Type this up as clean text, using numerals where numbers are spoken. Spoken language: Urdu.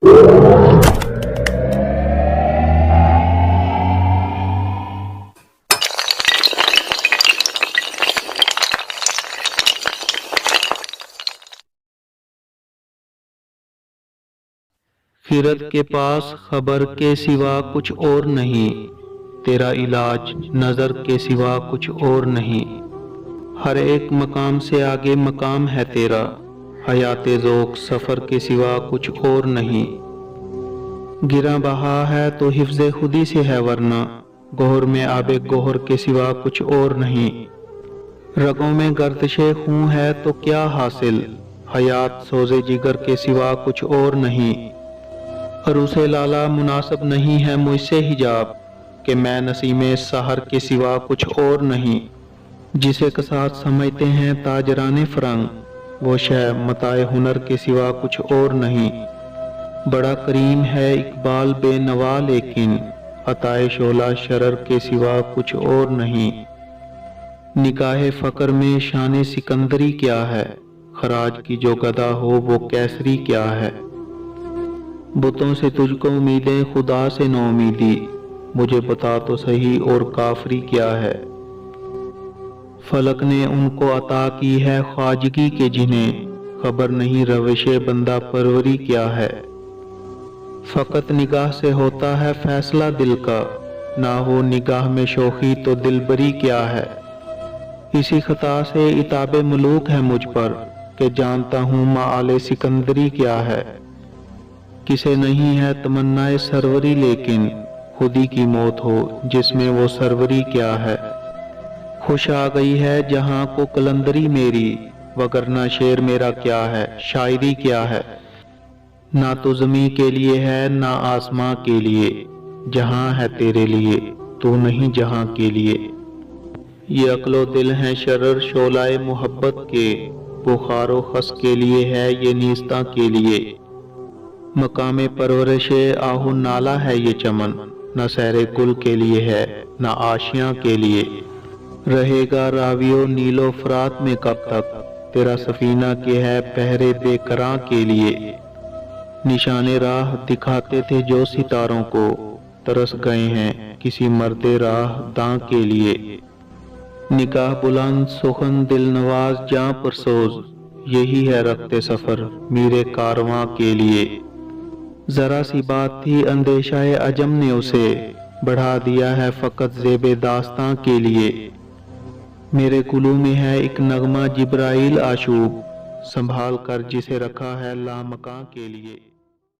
خرد کے پاس خبر کے سوا کچھ اور نہیں، تیرا علاج نظر کے سوا کچھ اور نہیں۔ ہر ایک مقام سے آگے مقام ہے تیرا، حیات ذوق سفر کے سوا کچھ اور نہیں۔ گراں بہا ہے تو حفظ خودی سے ہے، ورنہ گوہر میں آب گوہر کے سوا کچھ اور نہیں۔ رگوں میں گردش خون ہے تو کیا حاصل، حیات سوز جگر کے سوا کچھ اور نہیں۔ عروس لالا مناسب نہیں ہے مجھ سے حجاب، کہ میں نسیم سحر کے سوا کچھ اور نہیں۔ جسے کساد سمجھتے ہیں تاجران فرنگ، وہ شے متاع ہنر کے سوا کچھ اور نہیں۔ بڑا کریم ہے اقبال بے نوا، لیکن عطائے شعلہ شرر کے سوا کچھ اور نہیں۔ نگاہ فقر میں شان سکندری کیا ہے، خراج کی جو گدا ہو وہ کیسری کیا ہے۔ بتوں سے تجھ کو امیدیں خدا سے نو امیدی، مجھے بتا تو صحیح اور کافری کیا ہے۔ فلک نے ان کو عطا کی ہے خواجگی کے جنہیں خبر نہیں روش بندہ پروری کیا ہے۔ فقط نگاہ سے ہوتا ہے فیصلہ دل کا، نہ ہو نگاہ میں شوخی تو دلبری کیا ہے۔ اسی خطا سے عتاب ملوک ہے مجھ پر، کہ جانتا ہوں مآل سکندری کیا ہے۔ کسے نہیں ہے تمنائے سروری، لیکن خودی کی موت ہو جس میں وہ سروری کیا ہے۔ خوش آ گئی ہے جہاں کو کلندری میری، وگرنہ شعر میرا کیا ہے، شاعری کیا ہے۔ نہ تو زمیں کے لیے ہے نہ آسماں کے لیے، جہاں ہے تیرے لیے تو نہیں جہاں کے لیے۔ یہ عقل و دل ہیں شرر شعلہ محبت کے، بخار و خس کے لیے ہے یہ نیستاں کے لیے۔ مقام پرورش آہو نالا ہے یہ چمن، نہ سیر گل کے لیے ہے نہ آشیاں کے لیے۔ رہے گا راویو نیل و فرات میں کب تک، تیرا سفینہ کے ہے پہرے بے کراں کے لیے۔ نشان راہ دکھاتے تھے جو ستاروں کو، ترس گئے ہیں کسی مرد راہ داں کے لیے۔ نگاہ بلند سخن دل نواز جاں پرسوز، یہی ہے رخت سفر میرے کارواں کے لیے۔ ذرا سی بات تھی اندیشہ عجم نے اسے، بڑھا دیا ہے فقط زیب داستاں کے لیے۔ میرے گلو میں ہے ایک نغمہ جبرائیل آشوب، سنبھال کر جسے رکھا ہے لامکاں کے لیے۔